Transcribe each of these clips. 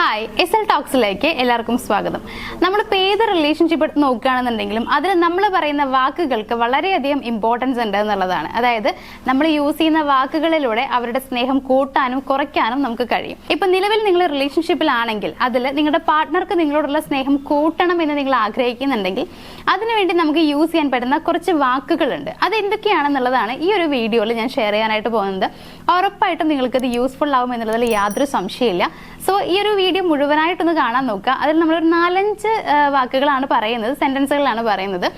Hi, SL ടോക്സിലേക്ക് എല്ലാവർക്കും സ്വാഗതം. നമ്മളിപ്പോൾ ഏത് റിലേഷൻഷിപ്പ് എടുത്ത് നോക്കുകയാണെന്നുണ്ടെങ്കിലും അതിൽ നമ്മൾ പറയുന്ന വാക്കുകൾക്ക് വളരെയധികം ഇമ്പോർട്ടൻസ് ഉണ്ട് എന്നുള്ളതാണ്. അതായത് നമ്മൾ യൂസ് ചെയ്യുന്ന വാക്കുകളിലൂടെ അവരുടെ സ്നേഹം കൂട്ടാനും കുറയ്ക്കാനും നമുക്ക് കഴിയും. ഇപ്പം നിലവിൽ നിങ്ങൾ റിലേഷൻഷിപ്പിലാണെങ്കിൽ അതിൽ നിങ്ങളുടെ പാർട്ട്ണർക്ക് നിങ്ങളോടുള്ള സ്നേഹം കൂട്ടണം എന്ന് നിങ്ങൾ ആഗ്രഹിക്കുന്നുണ്ടെങ്കിൽ അതിനുവേണ്ടി നമുക്ക് യൂസ് ചെയ്യാൻ പറ്റുന്ന കുറച്ച് വാക്കുകളുണ്ട്. അത് എന്തൊക്കെയാണെന്നുള്ളതാണ് ഈ ഒരു വീഡിയോയിൽ ഞാൻ ഷെയർ ചെയ്യാനായിട്ട് പോകുന്നത്. ഉറപ്പായിട്ടും നിങ്ങൾക്കത് യൂസ്ഫുൾ ആവും എന്നുള്ളതിൽ യാതൊരു സംശയമില്ല. സോ ഈ ഒരു വീഡിയോ മുഴുവനായിട്ടൊന്ന് കാണാൻ നോക്കുക. അതിൽ നമ്മളൊരു 4-5 വാക്കുകളാണ് പറയുന്നത്, സെന്റൻസുകളാണ് പറയുന്നത്.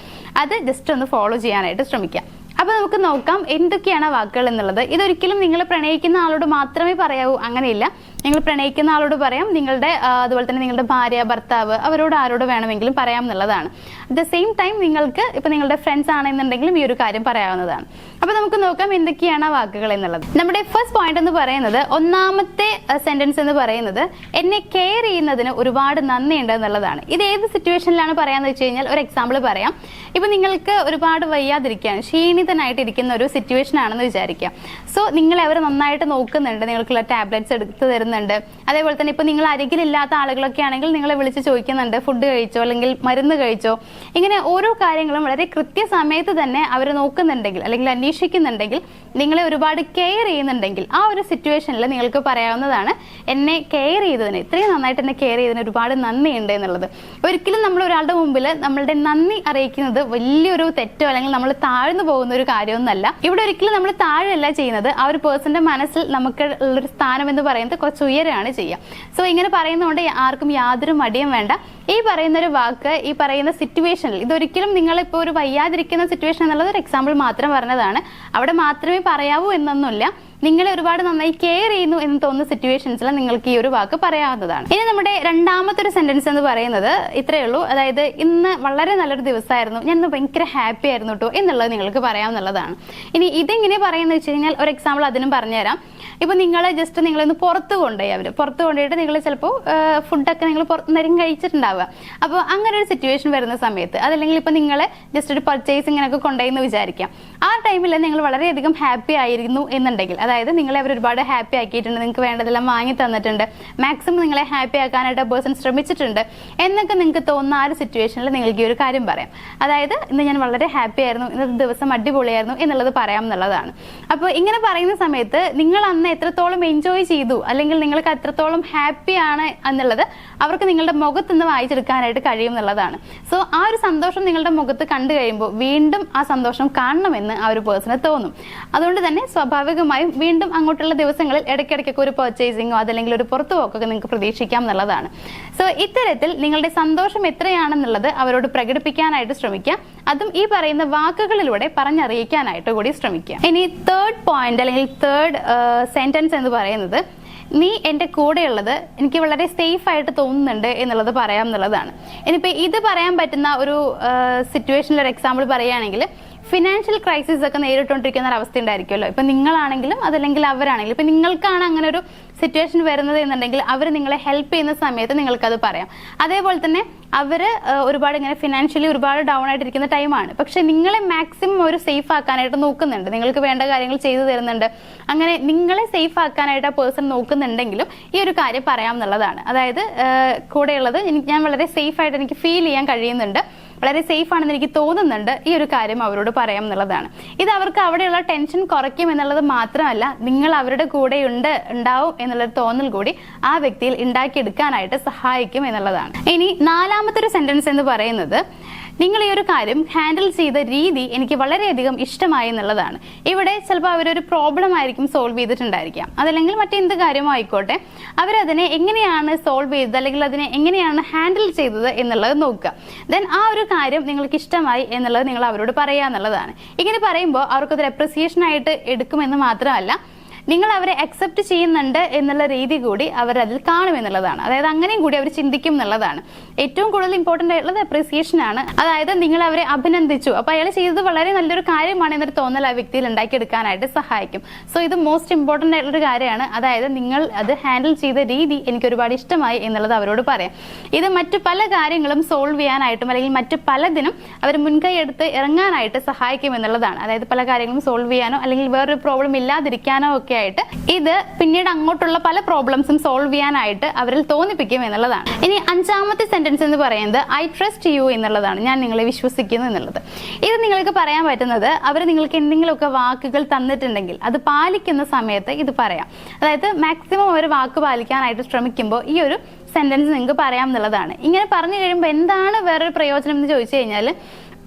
അത് ജസ്റ്റ് ഒന്ന് ഫോളോ ചെയ്യാനായിട്ട് ശ്രമിക്കാം. അപ്പൊ നമുക്ക് നോക്കാം എന്തൊക്കെയാണ് വാക്കുകൾ എന്നുള്ളത്. ഇതൊരിക്കലും നിങ്ങൾ പ്രണയിക്കുന്ന ആളോട് മാത്രമേ പറയാവൂ, അങ്ങനെയില്ല. നിങ്ങൾ പ്രണയിക്കുന്ന ആളോട് പറയാം, നിങ്ങളുടെ അതുപോലെ തന്നെ നിങ്ങളുടെ ഭാര്യ, ഭർത്താവ്, അവരോട് ആരോട് വേണമെങ്കിലും പറയാം എന്നുള്ളതാണ്. അറ്റ് ദ സെയിം ടൈം നിങ്ങൾക്ക് ഇപ്പൊ നിങ്ങളുടെ ഫ്രണ്ട്സ് ആണെന്നുണ്ടെങ്കിലും ഈ ഒരു കാര്യം പറയാവുന്നതാണ്. അപ്പൊ നമുക്ക് നോക്കാം എന്തൊക്കെയാണ് വാക്കുകൾ എന്നുള്ളത്. നമ്മുടെ ഫസ്റ്റ് പോയിന്റ് എന്ന് പറയുന്നത്, ഒന്നാമത്തെ സെന്റൻസ് എന്ന് പറയുന്നത് എന്നെ കെയർ ചെയ്യുന്നതിന് ഒരുപാട് നന്ദിയുണ്ട് എന്നുള്ളതാണ്. ഇത് ഏത് സിറ്റുവേഷനിലാണ് പറയാന്ന് വെച്ച് കഴിഞ്ഞാൽ ഒരു എക്സാമ്പിൾ പറയാം. ഇപ്പൊ നിങ്ങൾക്ക് ഒരുപാട് വയ്യാതിരിക്കാൻ ക്ഷീണിതനായിട്ടിരിക്കുന്ന ഒരു സിറ്റുവേഷൻ ആണെന്ന് വിചാരിക്കാം. സോ നിങ്ങളെ അവർ നന്നായിട്ട് നോക്കുന്നുണ്ട്, നിങ്ങൾക്കുള്ള ടാബ്ലറ്റ്സ് എടുത്ത് തരുന്നുണ്ട്. അതേപോലെ തന്നെ ഇപ്പൊ നിങ്ങൾ അരികിലില്ലാത്ത ആളുകളൊക്കെ ആണെങ്കിൽ നിങ്ങളെ വിളിച്ച് ചോദിക്കുന്നുണ്ട്, ഫുഡ് കഴിച്ചോ അല്ലെങ്കിൽ മരുന്ന് കഴിച്ചോ. ഇങ്ങനെ ഓരോ കാര്യങ്ങളും വളരെ കൃത്യസമയത്ത് തന്നെ അവർ നോക്കുന്നുണ്ടെങ്കിൽ അല്ലെങ്കിൽ അന്വേഷിക്കുന്നുണ്ടെങ്കിൽ, നിങ്ങളെ ഒരുപാട് കെയർ ചെയ്യുന്നുണ്ടെങ്കിൽ ആ ഒരു സിറ്റുവേഷനിൽ നിങ്ങൾക്ക് പറയാവുന്നതാണ് എന്നെ കെയർ ചെയ്തതിന്, ഇത്രയും നന്നായിട്ട് എന്നെ കെയർ ചെയ്തതിന് ഒരുപാട് നന്ദിയുണ്ട് എന്നുള്ളത്. ഒരിക്കലും നമ്മൾ ഒരാളുടെ മുമ്പിൽ നമ്മളുടെ നന്ദി അറിയിക്കുന്നത് വലിയൊരു തെറ്റോ അല്ലെങ്കിൽ നമ്മൾ താഴ്ന്നു പോകുന്ന ഒരു കാര്യമൊന്നുമല്ല. ഇവിടെ ഒരിക്കലും നമ്മൾ താഴെയല്ല ചെയ്യുന്നത്. ആ ഒരു പേഴ്സന്റെ മനസ്സിൽ നമുക്ക് ഉള്ളൊരു സ്ഥാനം എന്ന് പറയുന്നത് കുറച്ച് ഉയരമാണ് ചെയ്യുക. സോ ഇങ്ങനെ പറയുന്നതുകൊണ്ട് ആർക്കും യാതൊരു മടിയും വേണ്ട. ഈ പറയുന്ന ഒരു വാക്ക് ഈ പറയുന്ന സിറ്റുവേഷനിൽ, ഇതൊരിക്കലും നിങ്ങളിപ്പോൾ ഒരു വയ്യാതിരിക്കുന്ന സിറ്റുവേഷൻ എന്നുള്ളത് ഒരു എക്സാമ്പിൾ മാത്രം പറഞ്ഞതാണ്. അവിടെ മാത്രമേ പറയാവൂ എന്നൊന്നുമില്ല. നിങ്ങളെ ഒരുപാട് നന്നായി കെയർ ചെയ്യുന്നു എന്ന് തോന്നുന്ന സിറ്റുവേഷൻസിൽ നിങ്ങൾക്ക് ഈ ഒരു വാക്ക് പറയാവുന്നതാണ്. ഇനി നമ്മുടെ രണ്ടാമത്തെ ഒരു സെന്റൻസ് എന്ന് പറയുന്നത് ഇത്രയേ ഉള്ളൂ. അതായത് ഇന്ന് വളരെ നല്ലൊരു ദിവസമായിരുന്നു, ഞാൻ ഇന്ന് ഭയങ്കര ഹാപ്പി ആയിരുന്നു കേട്ടോ എന്നുള്ളത് നിങ്ങൾക്ക് പറയാവുന്നതാണ്. ഇനി ഇതെങ്ങനെ പറയാന്ന് വെച്ച് കഴിഞ്ഞാൽ ഒരു എക്സാമ്പിൾ അതിനും പറഞ്ഞുതരാം. ഇപ്പൊ നിങ്ങളെ ജസ്റ്റ് നിങ്ങളൊന്ന് പുറത്ത് കൊണ്ടുപോയി, അവർ പുറത്ത് കൊണ്ടുപോയിട്ട് നിങ്ങൾ ചിലപ്പോൾ ഫുഡൊക്കെ നിങ്ങൾ പുറത്തുനിന്നും കഴിച്ചിട്ടുണ്ടാവുക. അപ്പോൾ അങ്ങനെ ഒരു സിറ്റുവേഷൻ വരുന്ന സമയത്ത്, അതല്ലെങ്കിൽ ഇപ്പൊ നിങ്ങളെ ജസ്റ്റ് ഒരു പർച്ചേസിങ്ങിനൊക്കെ കൊണ്ടുപോയി എന്ന് വിചാരിക്കാം. ആ ടൈമിൽ നിങ്ങൾ വളരെയധികം ഹാപ്പി ആയിരുന്നു എന്നുണ്ടെങ്കിൽ, അതായത് നിങ്ങളെ അവർ ഒരുപാട് ഹാപ്പി ആക്കിയിട്ടുണ്ട്, നിങ്ങൾക്ക് വേണ്ടതെല്ലാം വാങ്ങി തന്നിട്ടുണ്ട്, മാക്സിമം നിങ്ങളെ ഹാപ്പി ആക്കാനായിട്ട് പേഴ്സൺ ശ്രമിച്ചിട്ടുണ്ട് എന്നൊക്കെ നിങ്ങൾക്ക് തോന്നുന്ന ആ ഒരു സിറ്റുവേഷനിൽ നിങ്ങൾക്ക് ഈ ഒരു കാര്യം പറയാം. അതായത് ഇന്ന് ഞാൻ വളരെ ഹാപ്പി ആയിരുന്നു, ഇന്നത്തെ ദിവസം അടിപൊളിയായിരുന്നു എന്നുള്ളത് പറയാം എന്നുള്ളതാണ്. അപ്പോൾ ഇങ്ങനെ പറയുന്ന സമയത്ത് നിങ്ങൾ അന്ന് എത്രത്തോളം എൻജോയ് ചെയ്തു അല്ലെങ്കിൽ നിങ്ങൾക്ക് എത്രത്തോളം ഹാപ്പിയാണ് എന്നുള്ളത് അവർക്ക് നിങ്ങളുടെ മുഖത്ത് നിന്ന് വായിച്ചെടുക്കാനായിട്ട് കഴിയും എന്നുള്ളതാണ്. സോ ആ ഒരു സന്തോഷം നിങ്ങളുടെ മുഖത്ത് കണ്ടു കഴിയുമ്പോൾ വീണ്ടും ആ സന്തോഷം കാണണമെന്ന് ആ ഒരു പേഴ്സണ് തോന്നും. അതുകൊണ്ട് തന്നെ സ്വാഭാവികമായും വീണ്ടും അങ്ങോട്ടുള്ള ദിവസങ്ങളിൽ ഇടയ്ക്കിടയ്ക്കൊക്കെ ഒരു പർച്ചേസിങ്ങോ അതല്ലെങ്കിൽ ഒരു പുറത്തു പോക്കൊക്കെ നിങ്ങൾക്ക് പ്രതീക്ഷിക്കാം എന്നുള്ളതാണ്. സോ ഇത്തരത്തിൽ നിങ്ങളുടെ സന്തോഷം എത്രയാണെന്നുള്ളത് അവരോട് പ്രകടിപ്പിക്കാനായിട്ട് ശ്രമിക്കുക. അതും ഈ പറയുന്ന വാക്കുകളിലൂടെ പറഞ്ഞറിയിക്കാനായിട്ട് കൂടി ശ്രമിക്കുക. ഇനി തേർഡ് പോയിന്റ് അല്ലെങ്കിൽ തേർഡ് സെന്റൻസ് എന്ന് പറയുന്നത്, നീ എൻ്റെ കൂടെയുള്ളത് എനിക്ക് വളരെ സേഫ് ആയിട്ട് തോന്നുന്നുണ്ട് എന്നുള്ളത് പറയാം എന്നുള്ളതാണ്. ഇനിയിപ്പോൾ ഇത് പറയാൻ പറ്റുന്ന ഒരു സിറ്റുവേഷനിൽ ഒരു എക്സാമ്പിൾ പറയുകയാണെങ്കിൽ, ഫിനാൻഷ്യൽ ക്രൈസിസ് ഒക്കെ നേരിട്ടുകൊണ്ടിരിക്കുന്ന ഒരു അവസ്ഥ ഉണ്ടായിരിക്കുമല്ലോ. ഇപ്പം നിങ്ങളാണെങ്കിലും അതല്ലെങ്കിൽ അവരാണെങ്കിലും, ഇപ്പം നിങ്ങൾക്കാണ് അങ്ങനെ ഒരു സിറ്റുവേഷൻ വരുന്നത് എന്നുണ്ടെങ്കിൽ അവർ നിങ്ങളെ ഹെൽപ്പ് ചെയ്യുന്ന സമയത്ത് നിങ്ങൾക്കത് പറയാം. അതേപോലെ തന്നെ അവർ ഒരുപാട് ഇങ്ങനെ ഫിനാൻഷ്യലി ഒരുപാട് ഡൗൺ ആയിട്ടിരിക്കുന്ന ടൈമാണ്, പക്ഷെ നിങ്ങളെ മാക്സിമം ഒരു സേഫ് ആക്കാനായിട്ട് നോക്കുന്നുണ്ട്, നിങ്ങൾക്ക് വേണ്ട കാര്യങ്ങൾ ചെയ്തു തരുന്നുണ്ട്. അങ്ങനെ നിങ്ങളെ സേഫ് ആക്കാനായിട്ട് ആ പേഴ്സൺ നോക്കുന്നുണ്ടെങ്കിലും ഈ ഒരു കാര്യം പറയാം എന്നുള്ളതാണ്. അതായത് കൂടെയുള്ളത് ഞാൻ വളരെ സേഫ് ആയിട്ട് എനിക്ക് ഫീൽ ചെയ്യാൻ കഴിയുന്നുണ്ട്, വളരെ സേഫ് ആണെന്ന് എനിക്ക് തോന്നുന്നുണ്ട്, ഈ ഒരു കാര്യം അവരോട് പറയാം എന്നുള്ളതാണ്. ഇത് അവർക്ക് അവിടെയുള്ള ടെൻഷൻ കുറയ്ക്കും എന്നുള്ളത് മാത്രമല്ല, നിങ്ങൾ അവരുടെ കൂടെ ഉണ്ടാവും എന്നുള്ളൊരു തോന്നൽ കൂടി ആ വ്യക്തിയിൽ ഉണ്ടാക്കിയെടുക്കാനായിട്ട് സഹായിക്കും എന്നുള്ളതാണ്. ഇനി നാലാമത്തെ ഒരു സെന്റൻസ് എന്ന് പറയുന്നത്, നിങ്ങൾ ഈ ഒരു കാര്യം ഹാൻഡിൽ ചെയ്ത രീതി എനിക്ക് വളരെയധികം ഇഷ്ടമായി എന്നുള്ളതാണ്. ഇവിടെ ചിലപ്പോൾ അവരൊരു പ്രോബ്ലം ആയിരിക്കും സോൾവ് ചെയ്തിട്ടുണ്ടായിരിക്കാം, അതല്ലെങ്കിൽ മറ്റെന്ത് കാര്യമോ ആയിക്കോട്ടെ, അവരതിനെ എങ്ങനെയാണ് സോൾവ് ചെയ്തത് അല്ലെങ്കിൽ അതിനെ എങ്ങനെയാണ് ഹാൻഡിൽ ചെയ്തത് എന്നുള്ളത് നോക്കുക. ദെൻ ആ ഒരു കാര്യം നിങ്ങൾക്ക് ഇഷ്ടമായി എന്നുള്ളത് നിങ്ങൾ അവരോട് പറയുക എന്നുള്ളതാണ്. ഇങ്ങനെ പറയുമ്പോൾ അവർക്കതൊരു അപ്രിസിയേഷൻ ആയിട്ട് എടുക്കുമെന്ന് മാത്രമല്ല, നിങ്ങൾ അവരെ അക്സെപ്റ്റ് ചെയ്യുന്നുണ്ട് എന്നുള്ള രീതി കൂടി അവർ അതിൽ കാണുമെന്നുള്ളതാണ്. അതായത് അങ്ങനെയും കൂടി അവർ ചിന്തിക്കും എന്നുള്ളതാണ്. ഏറ്റവും കൂടുതൽ ഇമ്പോർട്ടൻ്റ് ആയിട്ടുള്ളത് അപ്രീസിയേഷൻ ആണ്. അതായത് നിങ്ങൾ അവരെ അഭിനന്ദിച്ചു, അപ്പോൾ അയാൾ ചെയ്തത് വളരെ നല്ലൊരു കാര്യമാണ് എന്നൊരു തോന്നൽ ആ വ്യക്തിയിൽ ഉണ്ടാക്കിയെടുക്കാനായിട്ട് സഹായിക്കും. സോ ഇത് മോസ്റ്റ് ഇമ്പോർട്ടൻ്റ് ആയിട്ടുള്ളൊരു കാര്യമാണ്. അതായത് നിങ്ങൾ അത് ഹാൻഡിൽ ചെയ്ത രീതി എനിക്ക് ഒരുപാട് ഇഷ്ടമായി എന്നുള്ളത് അവരോട് പറയാം. ഇത് മറ്റു പല കാര്യങ്ങളും സോൾവ് ചെയ്യാനായിട്ടും അല്ലെങ്കിൽ മറ്റു പലതിനും അവർ മുൻകൈ എടുത്ത് ഇറങ്ങാനായിട്ട് സഹായിക്കും എന്നുള്ളതാണ്. അതായത് പല കാര്യങ്ങളും സോൾവ് ചെയ്യാനോ അല്ലെങ്കിൽ വേറൊരു പ്രോബ്ലം ഇല്ലാതിരിക്കാനോ ഒക്കെ ഒക്കെ ആയിട്ട് ഇത് പിന്നീട് അങ്ങോട്ടുള്ള പല പ്രോബ്ലംസും സോൾവ് ചെയ്യാനായിട്ട് അവരിൽ തോന്നിപ്പിക്കും എന്നുള്ളതാണ്. ഇനി 5ാമത്തെ സെന്റൻസ് എന്ന് പറയുന്നത് ഐ ട്രസ്റ്റ് യു എന്നുള്ളതാണ്. ഞാൻ നിങ്ങളെ വിശ്വസിക്കുന്നു എന്നുള്ളത്. ഇത് നിങ്ങൾക്ക് പറയാൻ പറ്റുന്നത് അവർ നിങ്ങൾക്ക് എന്തെങ്കിലുമൊക്കെ വാക്കുകൾ തന്നിട്ടുണ്ടെങ്കിൽ അത് പാലിക്കുന്ന സമയത്ത് ഇത് പറയാം. അതായത് മാക്സിമം അവർ വാക്ക് പാലിക്കാനായിട്ട് ശ്രമിക്കുമ്പോൾ ഈ ഒരു സെന്റൻസ് നിങ്ങൾക്ക് പറയാം എന്നുള്ളതാണ്. ഇങ്ങനെ പറഞ്ഞു കഴിയുമ്പോൾ എന്താണ് വേറൊരു പ്രയോജനം എന്ന് ചോദിച്ചു കഴിഞ്ഞാൽ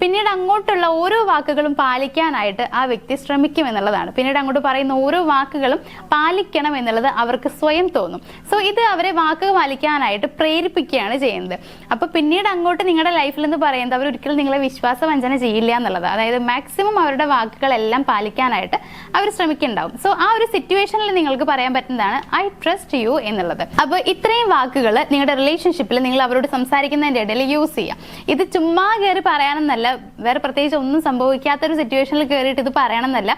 പിന്നീട് അങ്ങോട്ടുള്ള ഓരോ വാക്കുകളും പാലിക്കാനായിട്ട് ആ വ്യക്തി ശ്രമിക്കും എന്നുള്ളതാണ്. പിന്നീട് അങ്ങോട്ട് പറയുന്ന ഓരോ വാക്കുകളും പാലിക്കണം എന്നുള്ളത് അവർക്ക് സ്വയം തോന്നും. സോ ഇത് അവരെ വാക്ക് പാലിക്കാനായിട്ട് പ്രേരിപ്പിക്കുകയാണ് ചെയ്യുന്നത്. അപ്പൊ പിന്നീട് അങ്ങോട്ട് നിങ്ങളുടെ ലൈഫിൽ എന്ന് പറയുന്നത് അവർ ഒരിക്കലും നിങ്ങളെ വിശ്വാസവഞ്ചന ചെയ്യില്ല എന്നുള്ളത്. അതായത് മാക്സിമം അവരുടെ വാക്കുകളെല്ലാം പാലിക്കാനായിട്ട് അവർ ശ്രമിക്കുന്നുണ്ടാവും. സോ ആ ഒരു സിറ്റുവേഷനിൽ നിങ്ങൾക്ക് പറയാൻ പറ്റുന്നതാണ് ഐ ട്രസ്റ്റ് യു എന്നുള്ളത്. അപ്പൊ ഇത്രയും വാക്കുകൾ നിങ്ങളുടെ റിലേഷൻഷിപ്പിൽ നിങ്ങൾ അവരോട് സംസാരിക്കുന്നതിന്റെ ഇടയിൽ യൂസ് ചെയ്യാം. ഇത് ചുമ്മാ കയറി പറയാനെന്നല്ല, വേറെ പ്രത്യേകിച്ച് ഒന്നും സംഭവിക്കാത്തൊരു സിറ്റുവേഷനിൽ കയറിയിട്ട് ഇത് പറയണമെന്നല്ല.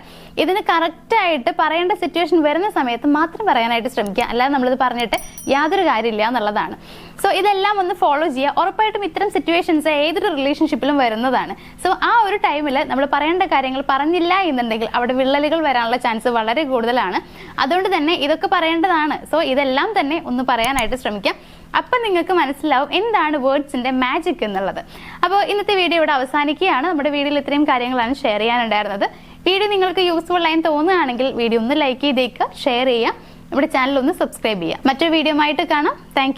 ഇതിന് കറക്റ്റായിട്ട് പറയേണ്ട സിറ്റുവേഷൻ വരുന്ന സമയത്ത് മാത്രം പറയാനായിട്ട് ശ്രമിക്കുക. അല്ലാതെ നമ്മളിത് പറഞ്ഞിട്ട് യാതൊരു കാര്യമില്ല എന്നുള്ളതാണ്. സോ ഇതെല്ലാം ഒന്ന് ഫോളോ ചെയ്യുക. ഉറപ്പായിട്ടും ഇത്തരം സിറ്റുവേഷൻസ് ഏതൊരു റിലേഷൻഷിപ്പിലും വരുന്നതാണ്. സോ ആ ഒരു ടൈമിൽ നമ്മൾ പറയേണ്ട കാര്യങ്ങൾ പറഞ്ഞില്ല എന്നുണ്ടെങ്കിൽ അവിടെ വിള്ളലുകൾ വരാനുള്ള ചാൻസ് വളരെ കൂടുതലാണ്. അതുകൊണ്ട് തന്നെ ഇതൊക്കെ പറയേണ്ടതാണ്. സോ ഇതെല്ലാം തന്നെ ഒന്ന് പറയാനായിട്ട് ശ്രമിക്കാം. അപ്പം നിങ്ങൾക്ക് മനസ്സിലാവും എന്താണ് വേർഡ്സിന്റെ മാജിക് എന്നുള്ളത്. അപ്പോൾ ഇന്നത്തെ വീഡിയോ ഇവിടെ അവസാനിക്കുകയാണ്. നമ്മുടെ വീഡിയോയിൽ ഇത്രയും കാര്യങ്ങളാണ് ഷെയർ ചെയ്യാനുണ്ടായിരുന്നത്. വീഡിയോ നിങ്ങൾക്ക് യൂസ്ഫുൾ ആയി തോന്നുകയാണെങ്കിൽ വീഡിയോ ഒന്ന് ലൈക്ക് ചെയ്തേക്കുക, ഷെയർ ചെയ്യുക, നമ്മുടെ ചാനൽ ഒന്ന് സബ്സ്ക്രൈബ് ചെയ്യുക. മറ്റൊരു വീഡിയോ ആയിട്ട് കാണാം. Thank you.